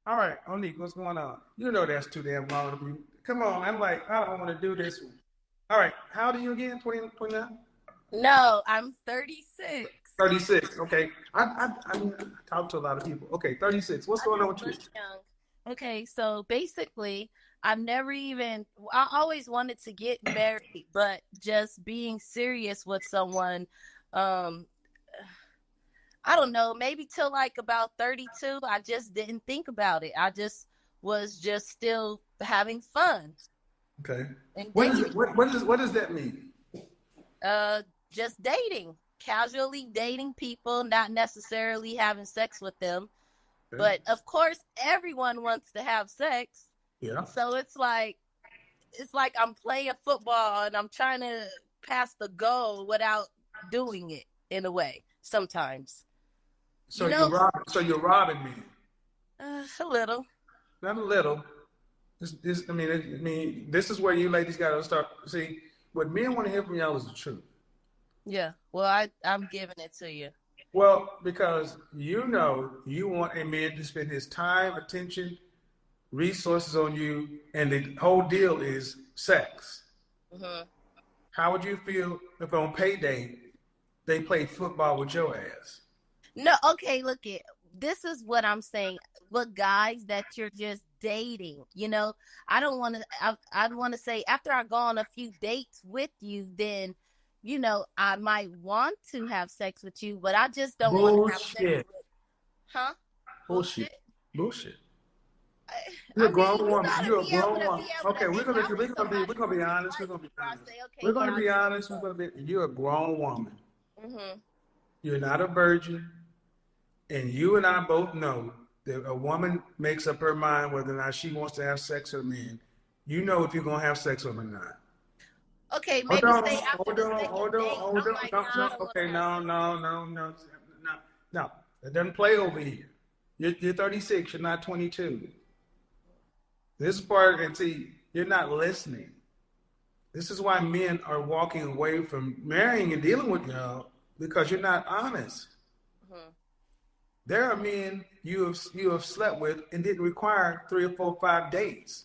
All right, Onique, what's going on? You know that's too damn long to be. Come on, I'm like, I don't want to do this. All right, how old are you again? 20, 29? No, I'm 36. 36. Okay. I talk to a lot of people. Okay, 36. What's I going on just with you? look young. Okay, so basically, I've never even, I always wanted to get married, but just being serious with someone, um, I don't know, maybe till like about 32, I just didn't think about it. I just was just still having fun Okay. and What is it? dating. What does that mean? Uh, just dating, casually dating people, not necessarily having sex with them. Okay. But of course, everyone wants to have sex. Yeah. So it's like I'm playing football and I'm trying to pass the goal without doing it in a way sometimes. So You you're know, robbing. So you're robbing me. a little. Not a little. This is where you ladies got to start. See, what men want to hear from y'all is the truth. Yeah. Well, I'm giving it to you. Well, because you know you want a man to spend his time, attention, resources on you, and the whole deal is sex. Hmm. How would you feel if on payday they played football with your ass? No, okay, look it. This is what I'm saying. What guys that you're just dating, I don't want to I'd want to say after I go on a few dates with you, then I might want to have sex with you, but I just don't want to have sex Bullshit. with huh? Bullshit. Bullshit. Bullshit. I, You're I a mean, grown you woman. got to You're a be able grown to woman. be able to Okay, hang out with we're somebody gonna be once or honest. We're twice gonna be before I honest. say, We're "Okay, gonna yeah, I be give honest. a We're fuck." gonna be. You're a grown woman. Mhm. You're not a virgin, and you and I both know that a woman makes up her mind whether or not she wants to have sex with a man. You know if you're gonna have sex with him or not. Okay, Hold maybe on, say after hold the on, second hold on, date, hold I'm on. like, No, "Nah, I no. don't want to Okay, have no, sex no, with you." no, no, no. No, it doesn't play over here. You're 36. You're not 22. This part, and see, you're not listening. This is why men are walking away from marrying and dealing with y'all because you're not honest. Mhm. There are men you have slept with and didn't require 3 or 4, 5 dates.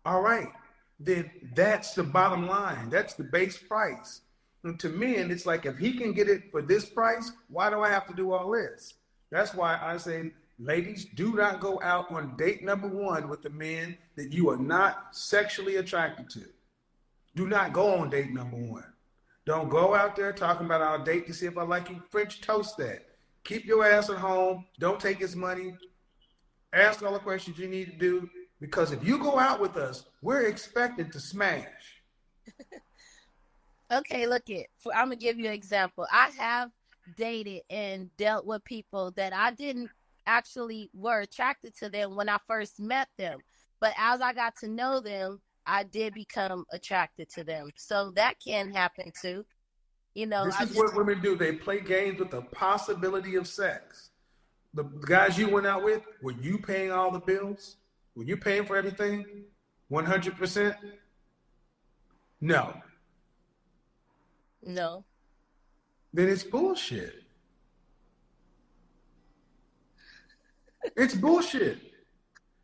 All right, then that's the bottom line. That's the base price. And to men, it's like if he can get it for this price, why do I have to do all this? That's why I say, ladies, do not go out on date number one with a man that you are not sexually attracted to. Do not go on date number one. Don't go out there talking about our date to see if I like you. French toast that. Keep your ass at home. Don't take his money. Ask all the questions you need to do. Because if you go out with us, we're expected to smash. Okay, look it. I'm gonna give you an example. I have dated and dealt with people that I didn't actually were attracted to them when I first met them, but as I got to know them, I did become attracted to them. So that can happen too. This I is just what women do. They play games with the possibility of sex. The guys you went out with, were you paying all the bills? Were you paying for everything? 100%? No. no. Then it's bullshit. It's bullshit.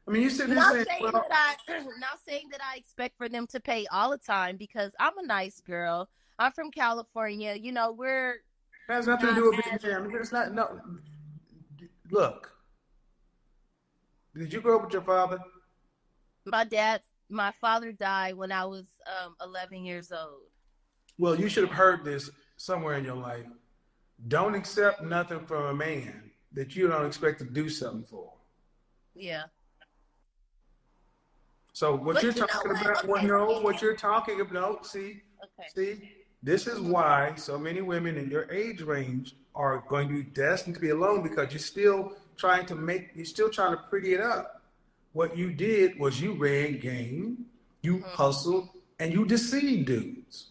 I mean, you're sitting there Not saying, saying well, that not saying that I expect for them to pay all the time because I'm a nice girl. I'm from California. We're it has nothing to not do with being as there. I mean, it's not, no. Look, did you grow up with your father? my father died when I was 11 years old. Well, you should have heard this somewhere in your life. Don't accept nothing from a man that you don't expect to do something for. Yeah. So what you're But you know talking what? about, well, Okay, no, okay. what you're talking about, no, Okay. see, this is Hmm. why so many women in your age range are going to be destined to be alone because you're still trying to pretty it up. What you did was you ran game, you Hmm. hustled, and you deceived dudes.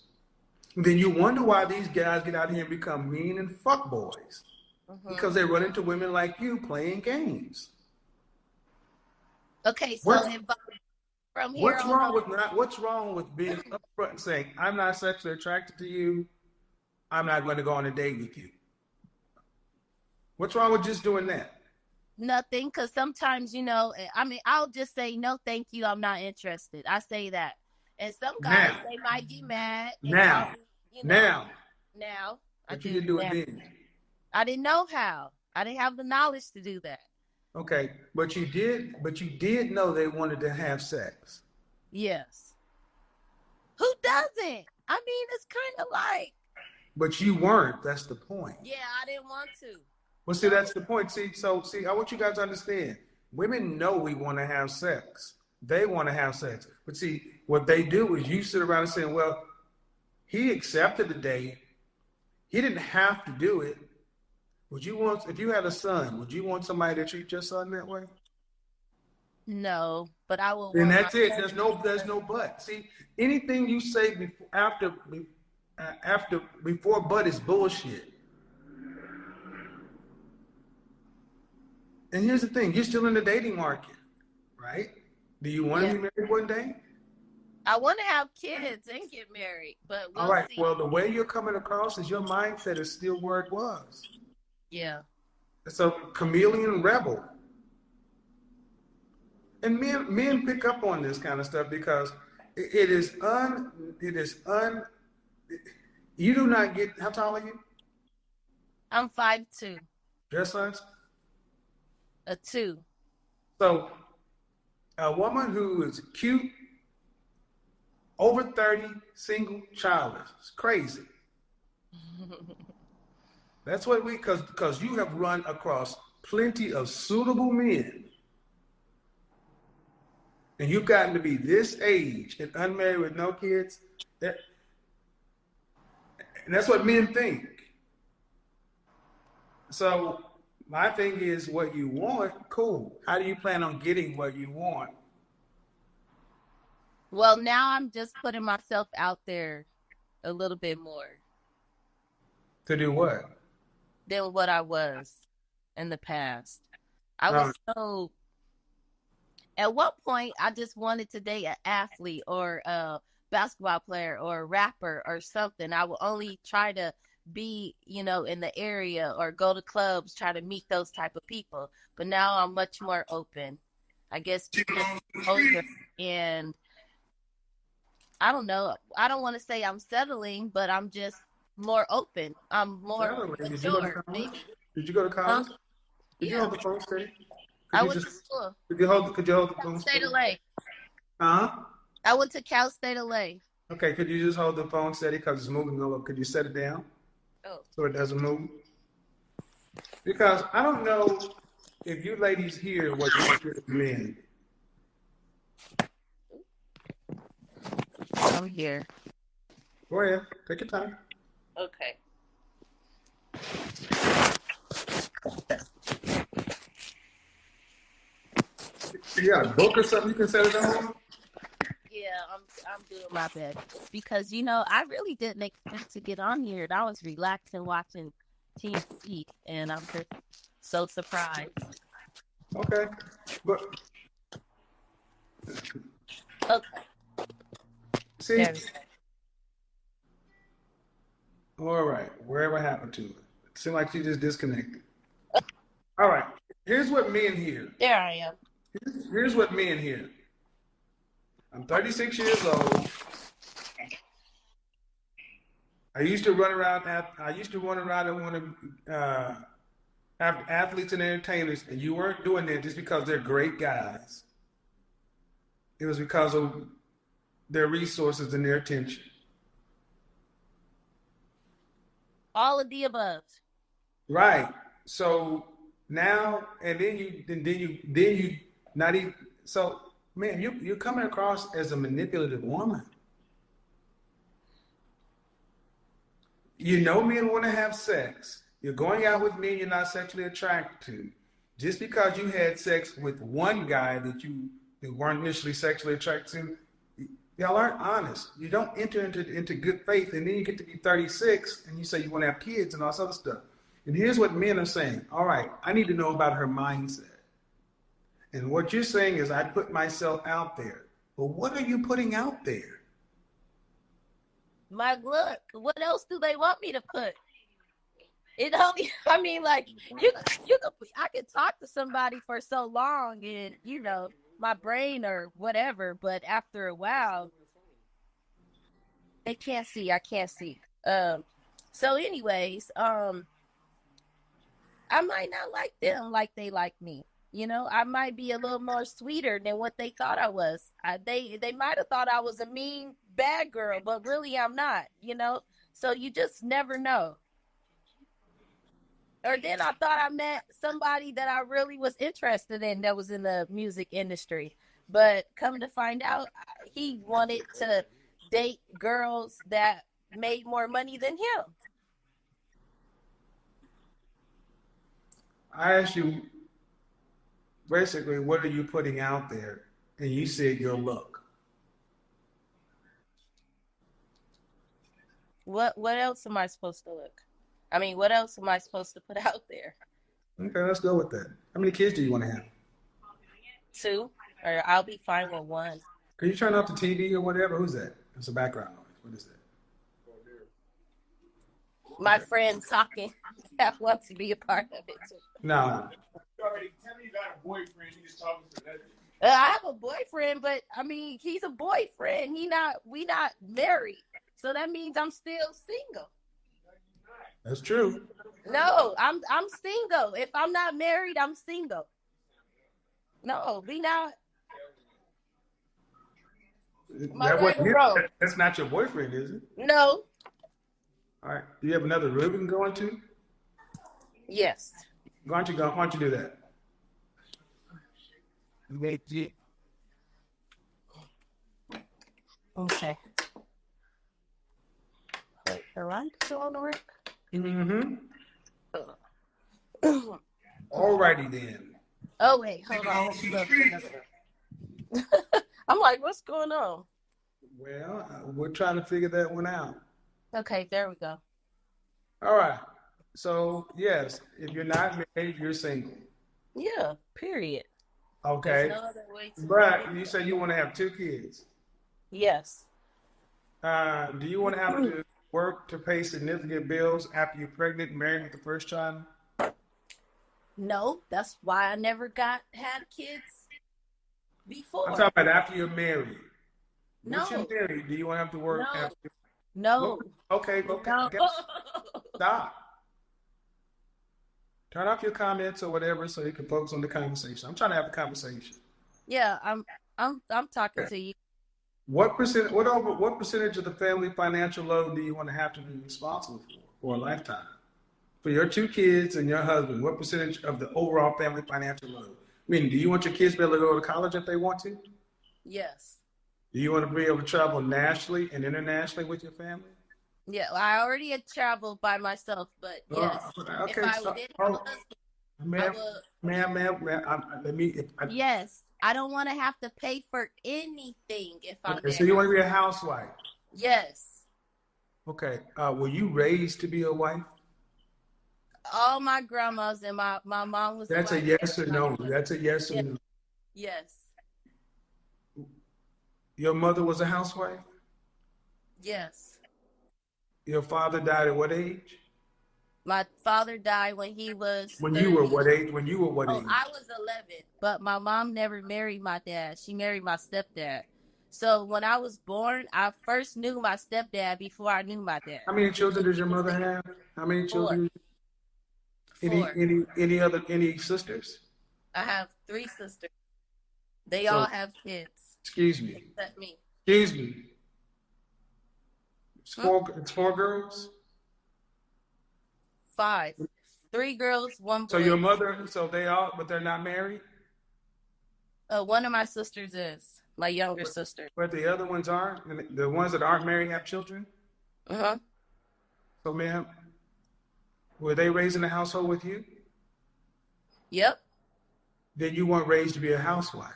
And then you wonder why these guys get out here and become mean and fuck boys Hmm. because they run into women like you playing games. Okay, so What if from here on what's wrong with being upfront and saying, I'm not sexually attracted to you, I'm not going to go on a date with you? What's wrong with just doing that? Nothing, because sometimes, I mean, I'll just say, no, thank you, I'm not interested. I say that. And some guys, Now, they might get mad and call now, me, now, now. I but you do didn't do it now. then. I didn't know how. I didn't have the knowledge to do that. Okay, but you did know they wanted to have sex. Yes. Who doesn't? I mean, it's kind of like, But you weren't. That's the point. yeah, I didn't want to. Well, see, No. that's the point. See, I want you guys to understand. Women know we want to have sex. They want to have sex. But see, what they do is you sit around and say, well, he accepted the date. He didn't have to do it. Would you want, if you had a son, would you want somebody to treat your son that way? No, but I will Then want my that's it. husband. There's no but. See, anything you say before but is bullshit. And here's the thing: you're still in the dating market, right? Do you want to Yeah. be married one day? I want to have kids and get married, but All we'll right. see. Well, the way you're coming across is your mindset is still where it was. Yeah. It's a chameleon rebel, and men pick up on this kind of stuff because it is un. You do not get. How tall are you? I'm 5'2", Your sons. a 2. So a woman who is cute, over 30, single, childless. It's crazy. That's what because you have run across plenty of suitable men, and you've gotten to be this age and unmarried with no kids. And that's what men think. So my thing is, what you want, cool. How do you plan on getting what you want? Well, now I'm just putting myself out there a little bit more To do what? than what I was in the past. I Uh, was so, at one point, I just wanted to date an athlete or a basketball player or a rapper or something. I would only try to be, in the area or go to clubs, try to meet those type of people. But now I'm much more open. I guess because I'm older, and I don't know. I don't want to say I'm settling, but I'm just more open. I'm more Did you go to mature, college? maybe. Did you go to Huh? college? Did you Yeah, hold the phone steady? Could I you went just to school. could you hold the Cal phone State steady? LA. Huh? I went to Cal State LA. Okay, could you just hold the phone steady because it's moving a little? Could you set it down Oh, so it doesn't move? Because I don't know if you ladies hear what you hear from men. I'm here. Go ahead, take your time. Okay. You got a book or something you can set it on? Yeah, I'm doing my best because I really didn't expect to get on here, and I was relaxing watching TNT, and I'm just so surprised. Okay, but Okay, see, there we go. all right, wherever happened to it? It seemed like you just disconnected. All right, here's what men hear. There I am. Here's what men hear. I'm 36 years old. I used to run around. I used to run around and want to have athletes and entertainers, and you weren't doing that just because they're great guys. It was because of their resources and their attention. All of the above. Right. So now, and then you not even. So, man, you're coming across as a manipulative woman. You know men want to have sex. You're going out with men you're not sexually attracted to. Just because you had sex with one guy that weren't initially sexually attracted to, y'all aren't honest. You don't enter into good faith, and then you get to be 36 and you say you want to have kids and all this other stuff. And here's what men are saying. All right, I need to know about her mindset. And what you're saying is I put myself out there. But what are you putting out there? My look. What else do they want me to put? It only, I mean, like I could talk to somebody for so long, and my brain or whatever, but after a while, they can't see. I can't see. So, anyways, I might not like them like they like me. I might be a little more sweeter than what they thought I was. They might have thought I was a mean bad girl, but really I'm not. So you just never know. Or then I thought I met somebody that I really was interested in that was in the music industry. But come to find out, he wanted to date girls that made more money than him. I asked you basically, what are you putting out there? And you said your look. What else am I supposed to look? I mean, what else am I supposed to put out there? Okay, let's go with that. How many kids do you want to have? 2, or I'll be fine with 1. Can you turn off the TV or whatever? Who's that? It's a background noise. What is that? My friend talking that wants to be a part of it too. No. Tell me you got a boyfriend. You just talking to that. I have a boyfriend, but I mean, he's a boyfriend. We not married, so that means I'm still single. That's true. No, I'm single. If I'm not married, I'm single. No, we not. That's not your boyfriend, is it? No. All right. Do you have another room you can go into? Yes. Why don't you do that? Okay. Wait, the light still on the work? Mm-hmm. Alrighty then. Oh wait, hold on. I'm like, what's going on? Well, we're trying to figure that one out. Okay, there we go. All right. So yes, if you're not married, you're single. Yeah. Period. Okay. There's no other way to But you said you want to have 2 kids. Yes. Do you want to have to work to pay significant bills after you're pregnant and married with the first child? No, that's why I never had kids before. I'm talking about after you're married. No. Once you're married, do you want to have to work? No. Okay. No. Stop. Turn off your comments or whatever so you can focus on the conversation. I'm trying to have a conversation. Yeah, I'm talking to you. What percentage of the family financial load do you want to have to be responsible for a lifetime? For your 2 kids and your husband, what percentage of the overall family financial load? I mean, do you want your kids to be able to go to college if they want to? Yes. Do you want to be able to travel nationally and internationally with your family? Yeah, I already had traveled by myself, but yes. Okay, if I did have a husband, yes, I don't want to have to pay for anything if I'm there. So you want to be a housewife? Yes. Okay. Were you raised to be a wife? All my grandmas and my mom was. That's a yes or no. That's a yes or no. Yes. Your mother was a housewife? Yes. Your father died at what age? My father died when he was. When 30. you were what age? When you were what age? I was 11, but my mom never married my dad. She married my stepdad. So when I was born, I first knew my stepdad before I knew my dad. How many children does your mother have? How many children? 4. Any sisters? I have 3 sisters. They all have kids. Excuse me. Except me. Excuse me. It's 4 girls? 5. 3 girls, 1 boy. So your mother, but they're not married? One of my sisters is. My younger sister. But the other ones aren't? The ones that aren't married have children? Uh-huh. So ma'am, were they raised in a household with you? Yep. Then you weren't raised to be a housewife.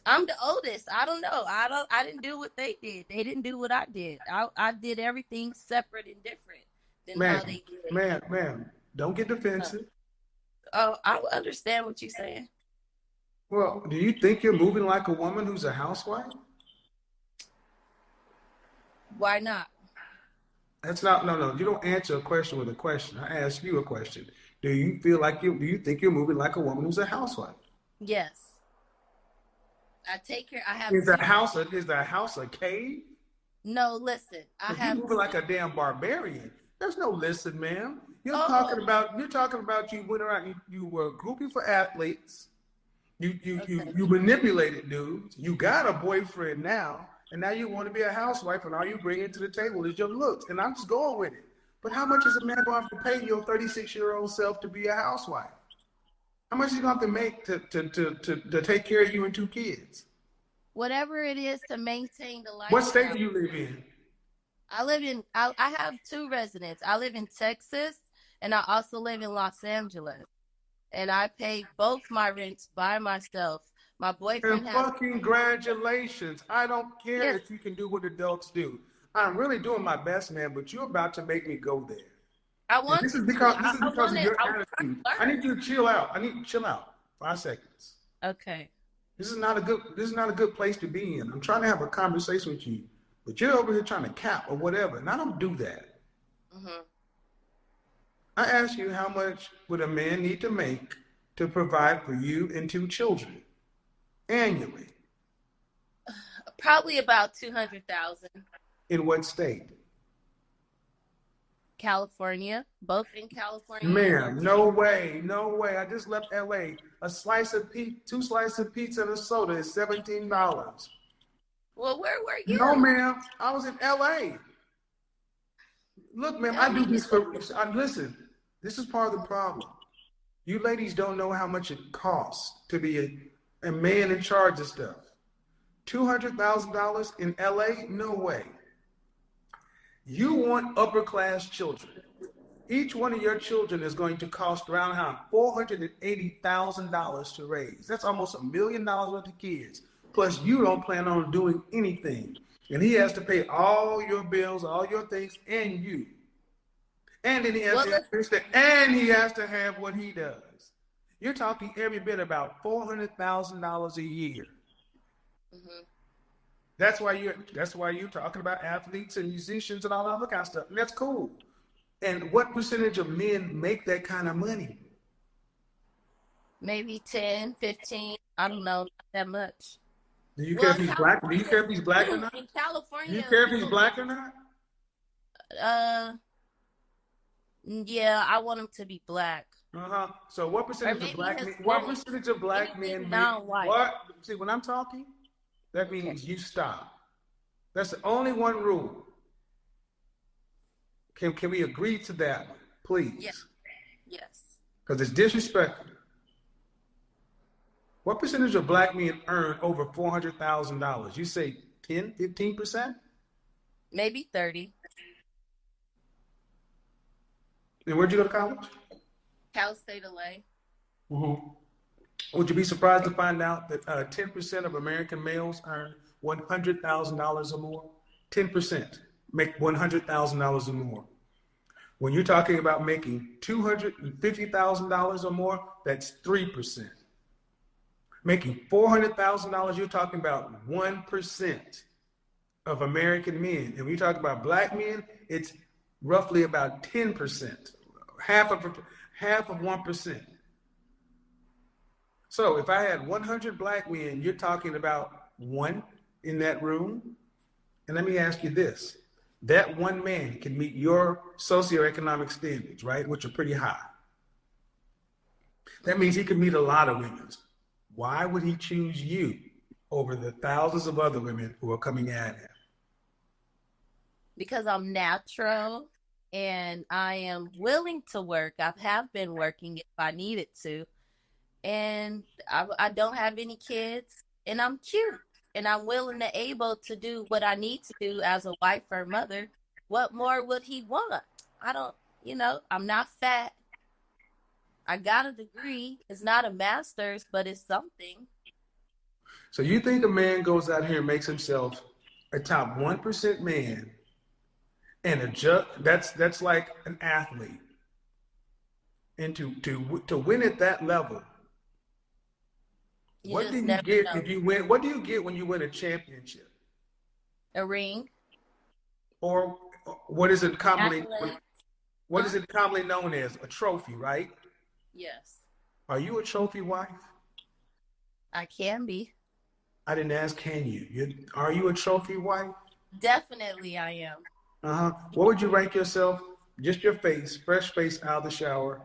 I'm the oldest. I don't know. I didn't do what they did. They didn't do what I did. I did everything separate and different than how they did. Ma'am, don't get defensive. Oh, I understand what you're saying. Well, do you think you're moving like a woman who's a housewife? Why not? That's not, no, no. You don't answer a question with a question. I ask you a question. Do you think you're moving like a woman who's a housewife? Yes. I take care. I have Is two. is the house a cave? No, listen. I If you have moving like two. a damn barbarian, there's no listen, ma'am. Oh, You're talking about you went around, you were a groupie for athletes. okay. You manipulated dudes. You got a boyfriend now, and now you want to be a housewife, and all you bring to the table is your looks. And I'm just going with it. But how much is a man going to have to pay your 36-year-old self to be a housewife? How much is he going to have to make to take care of you and two kids? Whatever it is to maintain the What state lifestyle. do you live in? I have two residents. I live in Texas and I also live in Los Angeles. And I pay both my rents by myself. My And boyfriend has, fucking congratulations. I don't care yeah, if you can do what adults do. I'm really doing my best, man, but you're about to make me go there. I And this is wanted to. because this is because of your I want attitude. to I learn. need you to chill out. I need you to chill out. 5 seconds. Okay. This is not a good place to be in. I'm trying to have a conversation with you, but you're over here trying to cap or whatever, and I don't do that. Hmm. I ask you, how much would a man need to make to provide for you and two children annually? Probably about 200,000. In what state? California, both in California and Man, North. no way, no way. I just left LA. Two slices of pizza and a soda is $17. Well, where were No, you? ma'am, I was in LA. Look, ma'am, Tell I do me. this for. Listen, this is part of the problem. You ladies don't know how much it costs to be a man in charge of stuff. $200,000 in LA? No way. You want upper class children. Each one of your children is going to cost around $480,000 to raise. That's almost $1 million worth of kids. Plus, you don't plan on doing anything. And he has to pay all your bills, all your things, and you. And then he has Well, to let's. and he has to have what he does. You're talking every bit about $400,000 a year. Mhm. That's why you're talking about athletes and musicians and all that other kind of stuff. And that's cool. And what percentage of men make that kind of money? Maybe 10, 15. I don't know, not that much. Do you care Well, if in he's black? Do you care California, if he's black or not? in Do you California, care if he's people black or not? uh yeah, I want them to be black. Uh-huh. So what Or percentage of maybe black men what Hispanic. percentage of black Anything men make non-white. what? See, when I'm talking, that Okay. means you stop. That's the only one rule. Can we agree to that one, Yeah. please? Yes. Because it's disrespectful. What percentage of black men earn over $400,000? You say 10, 15%? Maybe 30. And where'd you go to college? Cal State LA. Mm-hmm. Would you be surprised to find out that 10% of American males earn $100,000 or more? 10% make $100,000 or more. When you're talking about making $250,000 or more, that's 3%. Making $400,000, you're talking about 1% of American men. And when you talk about black men, it's roughly about 10%, half of 1%. So if I had 100 black men, you're talking about one in that room. And let me ask you this. That one man can meet your socioeconomic standards, right? Which are pretty high. That means he can meet a lot of women. Why would he choose you over the thousands of other women who are coming at him? Because I'm natural and I am willing to work. I have been working if I needed to. And I don't have any kids. And I'm cute. And I'm willing to able to do what I need to do as a wife or mother. What more would he want? I don't, I'm not fat. I got a degree. It's not a master's, but it's something. So you think a man goes out here and makes himself a top 1% man and that's like an athlete. And to win at that level, You what do just you never get know. if you win? What do you get when you win a championship? A ring. Or what is it commonly Accolades. what Huh? is it commonly known as? A trophy, right? Yes, Are you a trophy wife? I can be. I didn't ask, can you? Are you a trophy wife? Definitely, I am. Uh-huh. What would you rank yourself? Just your face, fresh face out of the shower.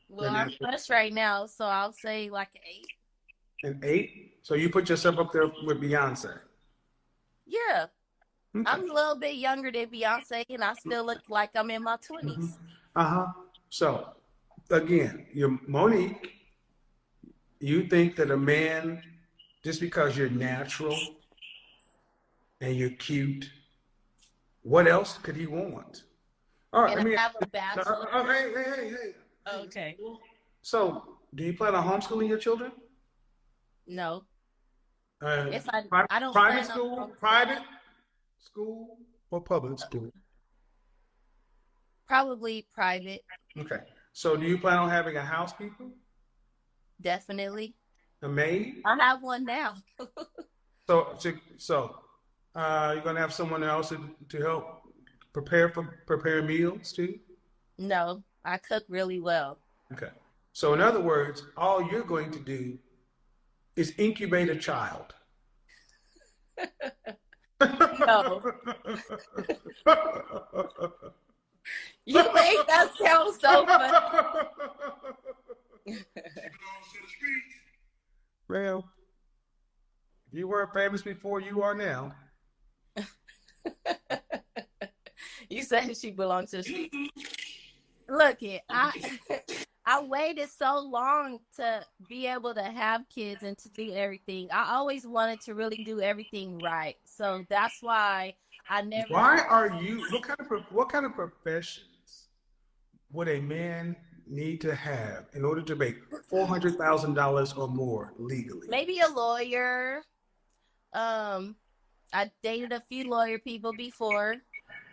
Well, Then I'm after fresh right now, so I'll say like an 8. an 8. So you put yourself up there with Beyonce. Yeah, Okay. I'm a little bit younger than Beyonce, and I still look like I'm in my Hmm. 20s. Uh-huh. So again, you're Monique. You think that a man, just because you're natural and you're cute, what else could he want? All right, And let I me ask have a you. bachelor. Hey. Okay. So, do you plan on homeschooling your children? No, Uh, if I pri- I don't private plan on school, homeschooling. private school, or public school? Probably private, Okay. So, do you plan on having a housekeeper, definitely. a maid? I have one now. So, you're gonna have someone else to help prepare meals too. No, I cook really well. Okay. So, in other words, all you're going to do is incubate a child. No, you make that sound so funny. Well, you weren't famous before, you are now. You said she belongs to the street. Look it, I waited so long to be able to have kids and to do everything. I always wanted to really do everything right. So that's why I never Why are you? What kind of professions would a man need to have in order to make $400,000 or more legally? maybe a lawyer. Um I dated a few lawyer people before.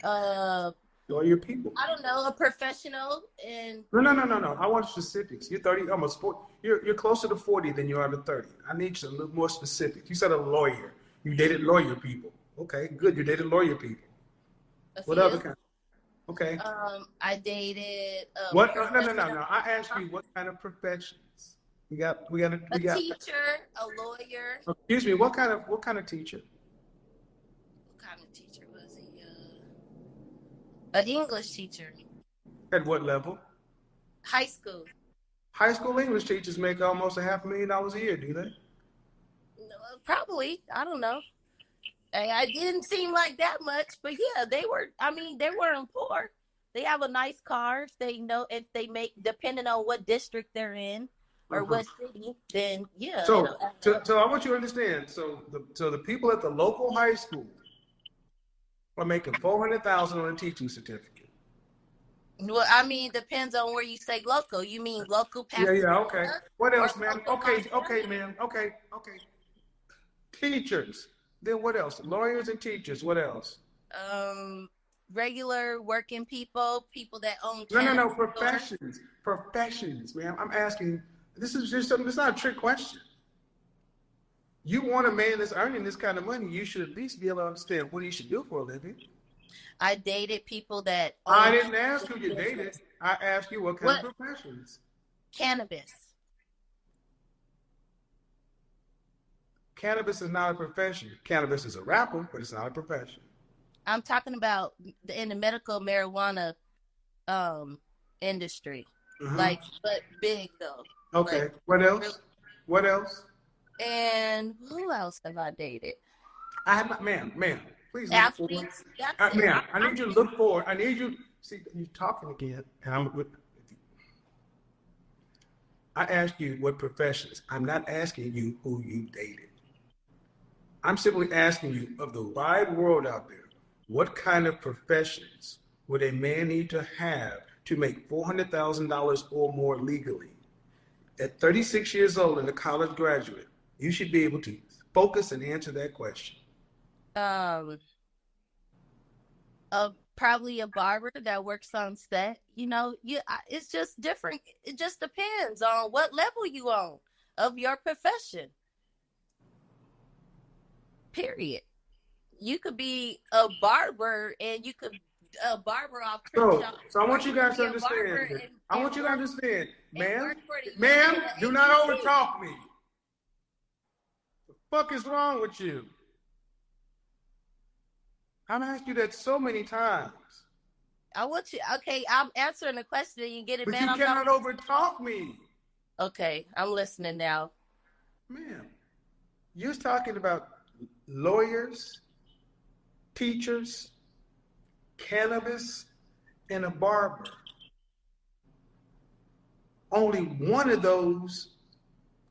Uh Or your people? I don't know, a professional in No. I want specifics. You're 30, almost 40. You're closer to 40 than you are to 30. I need you a little more specific. You said a lawyer. You dated lawyer people. Okay, good. You dated lawyer people. a What other few. kind? Okay. I dated a What? professional, No. I asked you what kind of professions. We a got. teacher, a lawyer. Excuse me. What kind of teacher? What kind of teacher was he? An English teacher, At what level? high school. High school English teachers make almost a $500,000 a year, do they? No, probably, I don't know. I didn't seem like that much, but yeah, they were. I mean, they weren't poor. They have a nice car. If they know, if they make, depending on what district they're in or Uh-huh. what city, then yeah, So, it'll add up. so I want you to understand. So the people at the local high school are making 400,000 on a teaching certificate. Well, I mean, depends on where you say local. You mean local Yeah. Okay. Pasadena What or else, man? local Los Okay, Angeles? man. Okay. Teachers. Then what else? Lawyers and teachers. What else? Um, regular working people, people that own No. cannabis stores. Professions, man. I'm asking. This is just something. It's not a trick question. You want a man that's earning this kind of money, you should at least be able to understand what he should do for a living. I dated people that I own didn't ask who you dated. business. I asked you what kind What of professions. cannabis? Cannabis is not a profession. Cannabis is a rapper, but it's not a profession. I'm talking about in the medical marijuana um industry. Uh-huh. Like, but big though. Okay. Like, What really. else? What else? And who else have I dated? I have not, ma'am. Please look forward. Athletes. That's it. Ma'am, I need you to look forward. I need you. See, you're talking again, and I asked you what professions. I'm not asking you who you dated. I'm simply asking you of the wide world out there, what kind of professions would a man need to have to make $400,000 or more legally? At 36 years old and a college graduate, you should be able to focus and answer that question. Um, probably a barber that works on set. It's just different. It just depends on what level you on of your profession. Period. You could be a barber and you could barber off So, Crenshaw. so I want you Or guys to be a barber understand. and- I and want you to work- understand, and ma'am. work for the Ma'am, union at do not ABC. overtalk me. The fuck is wrong with you? I've asked you that so many times, I want you. Okay, I'm answering the question and you get it, but man. you I'm cannot not. overtalk me, Okay, I'm listening now. ma'am. You're talking about lawyers, teachers, cannabis, and a barber. Only one of those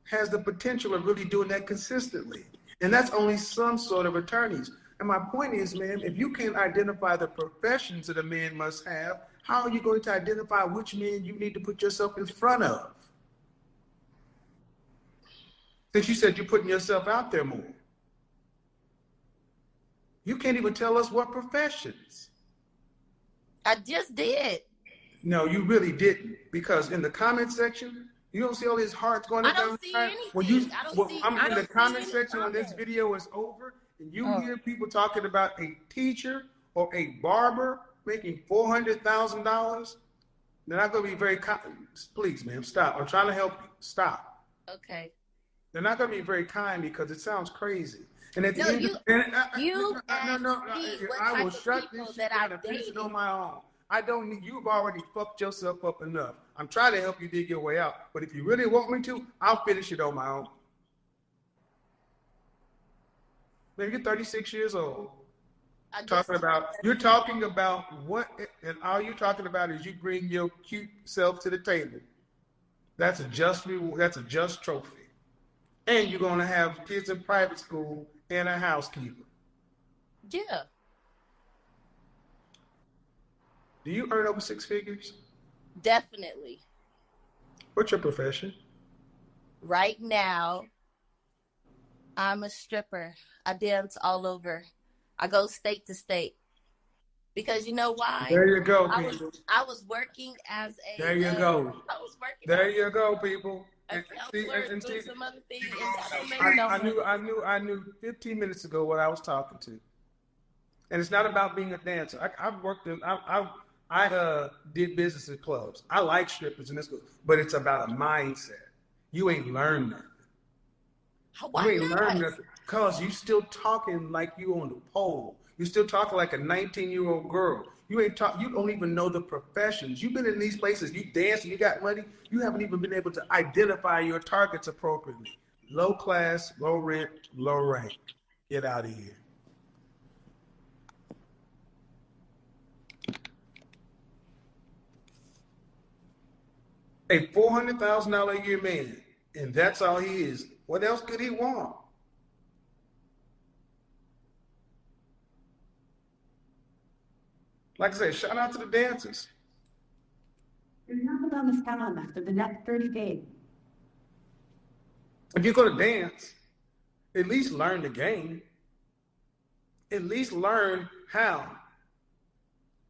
has the potential of really doing that consistently. And that's only some sort of attorneys. And my point is, man, if you can't identify the professions that a man must have, how are you going to identify which man you need to put yourself in front of? Since you said you're putting yourself out there more. You can't even tell us what professions. I just did. No, you really didn't. Because in the comment section, you don't see all his hearts going I up don't down. see anything. When you, I don't well, see. I'm I in don't the see comment any section when this comments. video is over, and you Oh. hear people talking about a teacher or a barber making $400,000, then I'm going to be very. Please, ma'am, stop. I'm trying to help you. Stop. Okay. They're not going to be very kind because it sounds crazy. And at the No, end, you no, asked me what I type will of shut people this shit that down I and finish it dated. on my own. I don't need. You've already fucked yourself up enough. I'm trying to help you dig your way out. But if you really want me to, I'll finish it on my own. Man, you're 36 years old. You're talking about what, and all you're talking about is you bring your cute self to the table. That's a just reward. That's a just trophy. And you're gonna have kids in private school and a housekeeper. Yeah. Do you earn over six figures? Definitely. What's your profession? Right now, I'm a stripper. I dance all over. I go state to state. Because you know why? There you go, I people. was working as a. There you go. I was working. There you go, people. A counselor doing some other thing, and that don't make I knew 15 minutes ago what I was talking to, and it's not about being a dancer. I've worked in. I did business at clubs. I like strippers and this, but it's about a mindset. You ain't learned nothing. Why You ain't not? learned nothing because you still talking like you on the pole. You still talking like a 19-year-old girl. You ain't talk. You don't even know the professions. You've been in these places. You dance and you got money. You haven't even been able to identify your targets appropriately. Low class, low rent, low rank. Get out of here. A $400,000 a year man, and that's all he is. What else could he want? Like I said, shout out to the dancers. There's nothing on this calendar for the next 30 days. If you're going to dance, at least learn the game. At least learn how.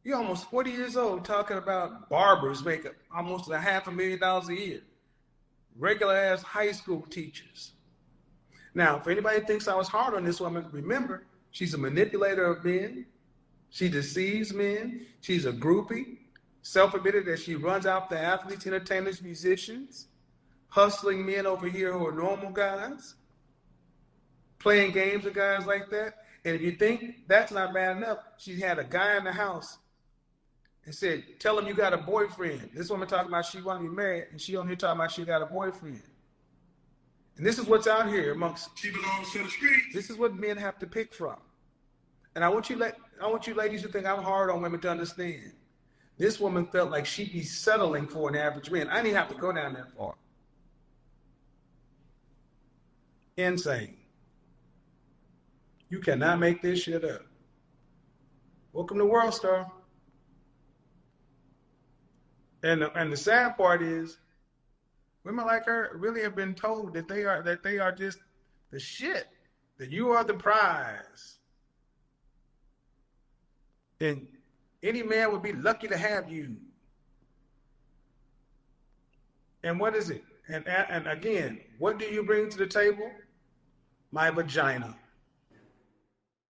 You're almost 40 years old talking about barbers making almost $500,000 a year. Regular ass high school teachers. Now, if anybody thinks I was hard on this woman, remember, she's a manipulator of men. She deceives men. She's a groupie. Self-admitted that she runs out the athletes, entertainers, musicians, hustling men over here who are normal guys, playing games with guys like that. And if you think that's not bad enough, she had a guy in the house and said, tell him you got a boyfriend. This woman talking about she want to be married, and she on here talking about she got a boyfriend. And this is what's out here amongst. She belongs to the streets. This is what men have to pick from. And I want you ladies who think I'm hard on women to understand. This woman felt like she'd be settling for an average man. I didn't have to go down that far. Insane. You cannot make this shit up. Welcome to World Star. And the sad part is, women like her really have been told that they are just the shit. That you are the prize. And any man would be lucky to have you. And what is it? And again, what do you bring to the table? My vagina.